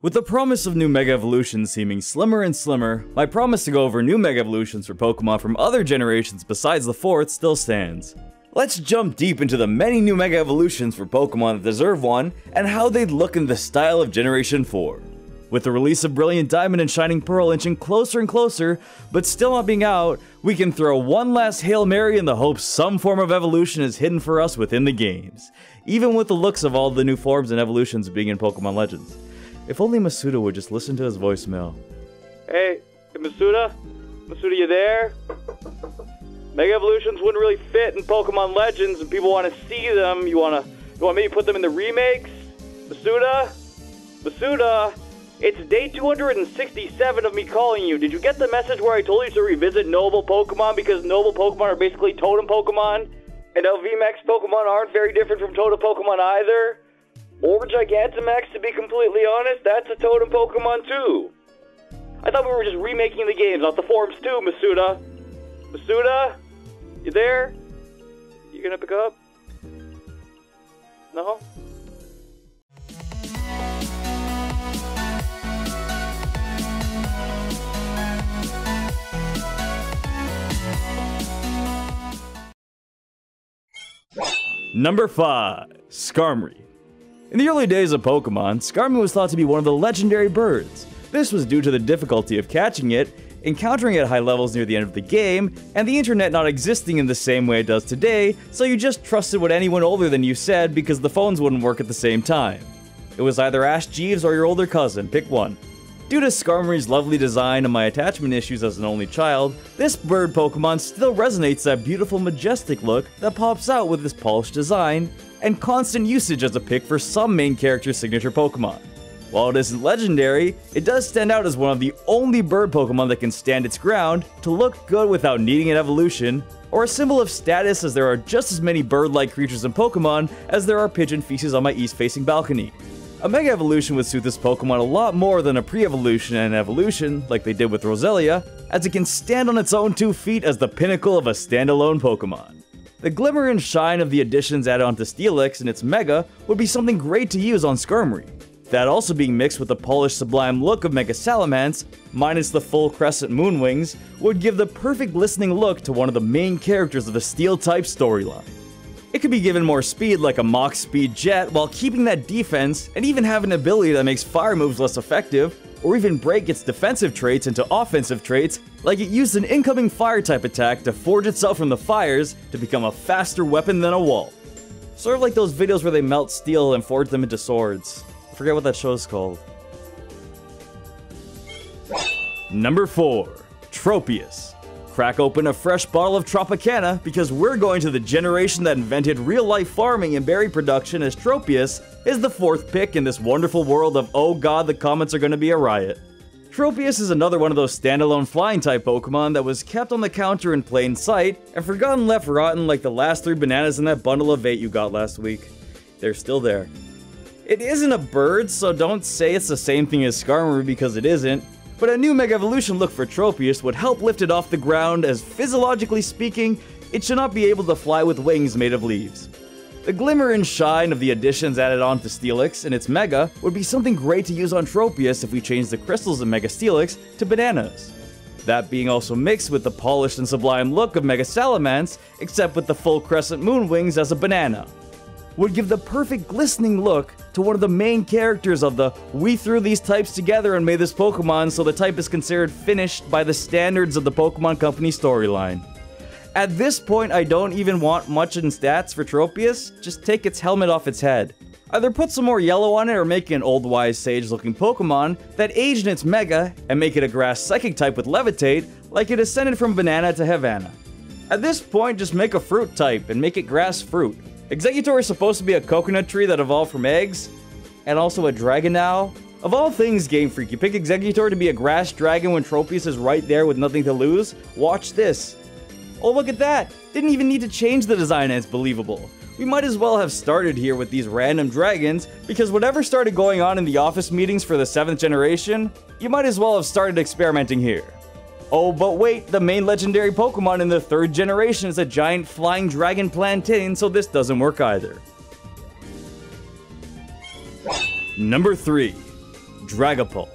With the promise of new Mega Evolutions seeming slimmer and slimmer, my promise to go over new Mega Evolutions for Pokemon from other generations besides the 4th still stands. Let's jump deep into the many new Mega Evolutions for Pokemon that deserve one, and how they'd look in the style of Generation 4. With the release of Brilliant Diamond and Shining Pearl inching closer and closer, but still not being out, we can throw one last Hail Mary in the hopes some form of evolution is hidden for us within the games, even with the looks of all the new forms and evolutions being in Pokemon Legends. If only Masuda would just listen to his voicemail. Hey Masuda? Masuda, you there? Mega Evolutions wouldn't really fit in Pokemon Legends and people want to see them. You want me to put them in the remakes? Masuda? Masuda? It's day 267 of me calling you. Did you get the message where I told you to revisit noble Pokemon because noble Pokemon are basically totem Pokemon? And VMAX Pokemon aren't very different from totem Pokemon either? Or Gigantamax, to be completely honest, that's a totem Pokemon too. I thought we were just remaking the games, not the forms too, Masuda. Masuda? You there? You gonna pick up? No? Number 5. Skarmory. In the early days of Pokemon, Skarmory was thought to be one of the legendary birds. This was due to the difficulty of catching it, encountering it at high levels near the end of the game, and the internet not existing in the same way it does today, so you just trusted what anyone older than you said because the phones wouldn't work at the same time. It was either Ash Jeeves or your older cousin, pick one. Due to Skarmory's lovely design and my attachment issues as an only child, this bird Pokemon still resonates that beautiful majestic look that pops out with this polished design, and constant usage as a pick for some main character's signature Pokemon. While it isn't legendary, it does stand out as one of the only bird Pokemon that can stand its ground to look good without needing an evolution, or a symbol of status as there are just as many bird-like creatures in Pokemon as there are pigeon feces on my east-facing balcony. A Mega Evolution would suit this Pokemon a lot more than a pre-evolution and an evolution, like they did with Roselia, as it can stand on its own 2 feet as the pinnacle of a standalone Pokemon. The glimmer and shine of the additions added onto Steelix and its Mega would be something great to use on Skarmory. That also being mixed with the polished sublime look of Mega Salamence, minus the full crescent moon wings, would give the perfect glistening look to one of the main characters of the Steel-type storyline. It could be given more speed like a Mach Speed Jet while keeping that defense, and even have an ability that makes fire moves less effective, or even break its defensive traits into offensive traits, like it used an incoming fire-type attack to forge itself from the fires to become a faster weapon than a wall. Sort of like those videos where they melt steel and forge them into swords. I forget what that show's called. Number 4. Tropius. Crack open a fresh bottle of Tropicana because we're going to the generation that invented real-life farming and berry production, as Tropius is the 4th pick in this wonderful world of oh god, the comments are gonna be a riot. Tropius is another one of those standalone flying-type Pokemon that was kept on the counter in plain sight and forgotten left rotten like the last 3 bananas in that bundle of 8 you got last week. They're still there. It isn't a bird, so don't say it's the same thing as Skarmory because it isn't, but a new Mega Evolution look for Tropius would help lift it off the ground, as physiologically speaking, it should not be able to fly with wings made of leaves. The glimmer and shine of the additions added onto Steelix and its Mega would be something great to use on Tropius if we change the crystals in Mega Steelix to bananas. That being also mixed with the polished and sublime look of Mega Salamence, except with the full crescent moon wings as a banana, would give the perfect glistening look to one of the main characters of the we threw these types together and made this Pokemon so the type is considered finished by the standards of the Pokemon Company storyline. At this point, I don't even want much in stats for Tropius, just take its helmet off its head. Either put some more yellow on it or make it an old wise sage looking Pokemon that aged in its Mega and make it a grass psychic type with Levitate like it ascended from Banana to Havana. At this point, just make a fruit type and make it grass fruit. Exeggutor is supposed to be a coconut tree that evolved from eggs, and also a dragon now. Of all things, Game Freak, you pick Exeggutor to be a grass dragon when Tropius is right there with nothing to lose? Watch this. Oh, look at that! Didn't even need to change the design and it's believable. We might as well have started here with these random dragons, because whatever started going on in the office meetings for the 7th generation, you might as well have started experimenting here. Oh, but wait, the main legendary Pokemon in the 3rd generation is a giant flying dragon plantain, so this doesn't work either. Number 3. Dragopol.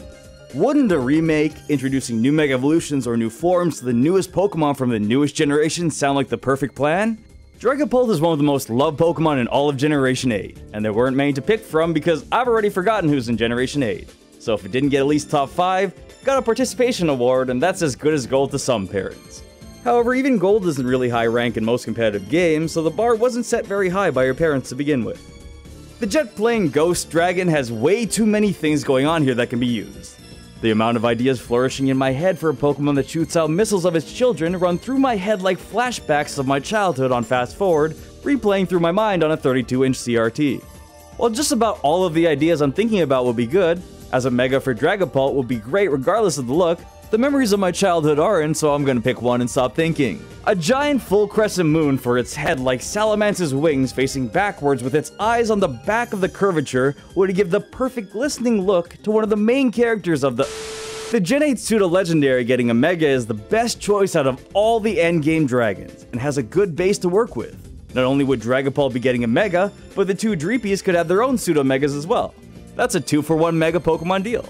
Wouldn't a remake introducing new Mega Evolutions or new forms to the newest Pokemon from the newest generation sound like the perfect plan? Dragopol is one of the most loved Pokemon in all of Generation 8, and there weren't many to pick from because I've already forgotten who's in Generation 8. So if it didn't get at least top 5, got a participation award, and that's as good as gold to some parents. However, even gold isn't really high rank in most competitive games, so the bar wasn't set very high by your parents to begin with. The jet-plane Ghost Dragon has way too many things going on here that can be used. The amount of ideas flourishing in my head for a Pokemon that shoots out missiles of its children run through my head like flashbacks of my childhood on fast forward, replaying through my mind on a 32-inch CRT. While just about all of the ideas I'm thinking about will be good, as a Mega for Dragopol will be great regardless of the look, the memories of my childhood aren't, so I'm gonna pick one and stop thinking. A giant full crescent moon for its head like Salamance's wings facing backwards with its eyes on the back of the curvature would give the perfect glistening look to one of the main characters of the Gen 8 Pseudo-Legendary getting a Mega is the best choice out of all the endgame dragons, and has a good base to work with. Not only would Dragopol be getting a Mega, but the two Dreepies could have their own Pseudo-Megas as well. That's a 2-for-1 Mega Pokemon deal.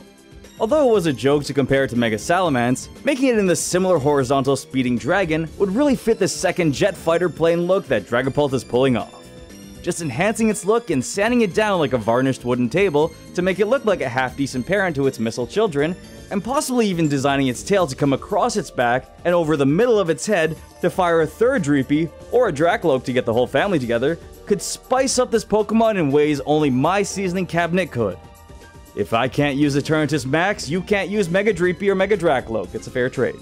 Although it was a joke to compare it to Mega Salamence, making it in the similar horizontal speeding dragon would really fit the second jet fighter plane look that Dragopult is pulling off. Just enhancing its look and sanding it down like a varnished wooden table to make it look like a half-decent parent to its missile children, and possibly even designing its tail to come across its back and over the middle of its head to fire a third Dreepy or a Dracloak to get the whole family together, could spice up this Pokemon in ways only my seasoning cabinet could. If I can't use Eternatus Max, you can't use Mega Dreepy or Mega Dracloak. It's a fair trade.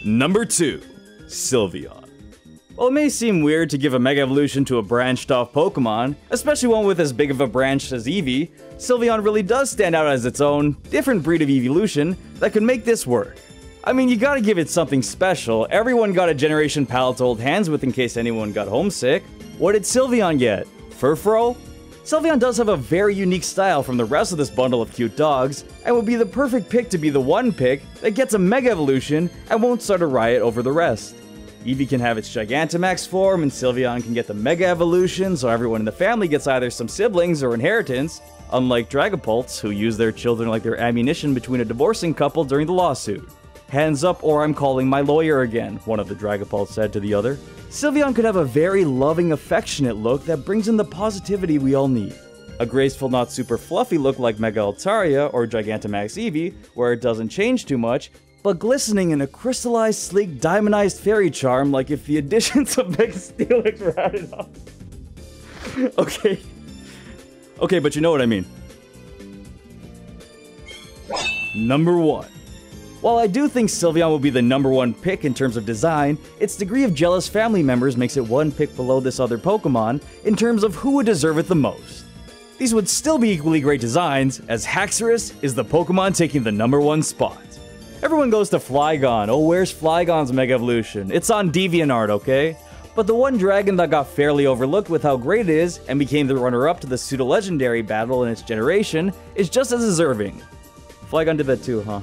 Number 2. Sylveon. While it may seem weird to give a Mega Evolution to a branched off Pokemon, especially one with as big of a branch as Eevee, Sylveon really does stand out as its own, different breed of evolution that could make this work. I mean, you gotta give it something special. Everyone got a Generation Pal to hold hands with in case anyone got homesick. What did Sylveon get? Furfrou? Sylveon does have a very unique style from the rest of this bundle of cute dogs, and would be the perfect pick to be the one pick that gets a Mega Evolution and won't start a riot over the rest. Eevee can have its Gigantamax form, and Sylveon can get the Mega Evolution, so everyone in the family gets either some siblings or inheritance, unlike Dragopults, who use their children like their ammunition between a divorcing couple during the lawsuit. Hands up or I'm calling my lawyer again, one of the Dragopults said to the other. Sylveon could have a very loving, affectionate look that brings in the positivity we all need. A graceful, not super fluffy look like Mega Altaria or Gigantamax Eevee, where it doesn't change too much, but glistening in a crystallized, sleek, diamondized fairy charm like if the additions of Mega Steelix were added on. Okay, but you know what I mean. Number 1. While I do think Sylveon will be the number 1 pick in terms of design, its degree of jealous family members makes it one pick below this other Pokemon in terms of who would deserve it the most. These would still be equally great designs, as Haxorus is the Pokemon taking the number 1 spot. Everyone goes to Flygon. Oh, where's Flygon's Mega Evolution? It's on DeviantArt, okay? But the one dragon that got fairly overlooked with how great it is and became the runner-up to the Pseudo-Legendary battle in its generation is just as deserving. Flygon did that too, huh?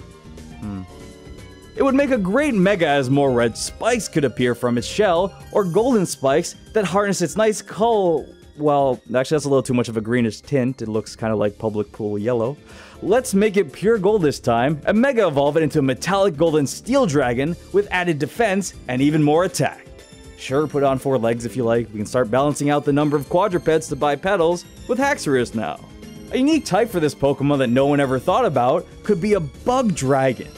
It would make a great Mega as more red spikes could appear from its shell, or golden spikes that harness its nice color. Well, actually that's a little too much of a greenish tint, it looks kind of like public pool yellow. Let's make it pure gold this time, and Mega evolve it into a metallic golden steel dragon with added defense and even more attack. Sure, put on 4 legs if you like, we can start balancing out the number of quadrupeds to bipedals with Haxorus now. A unique type for this Pokemon that no one ever thought about could be a bug dragon.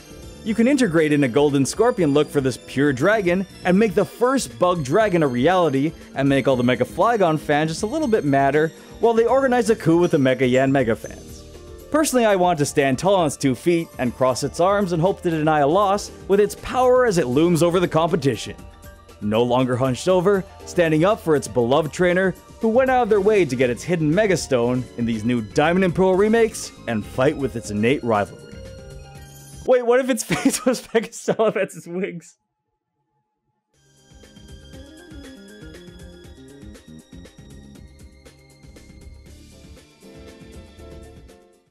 You can integrate in a golden scorpion look for this pure dragon, and make the first bug dragon a reality, and make all the Mega Flygon fans just a little bit madder, while they organize a coup with the Mega Yan Mega fans. Personally, I want to stand tall on its 2 feet, and cross its arms and hope to deny a loss, with its power as it looms over the competition. No longer hunched over, standing up for its beloved trainer, who went out of their way to get its hidden Mega Stone in these new Diamond and Pearl remakes, and fight with its innate rivalry. Wait, what if its face was Mega Salamance's wings?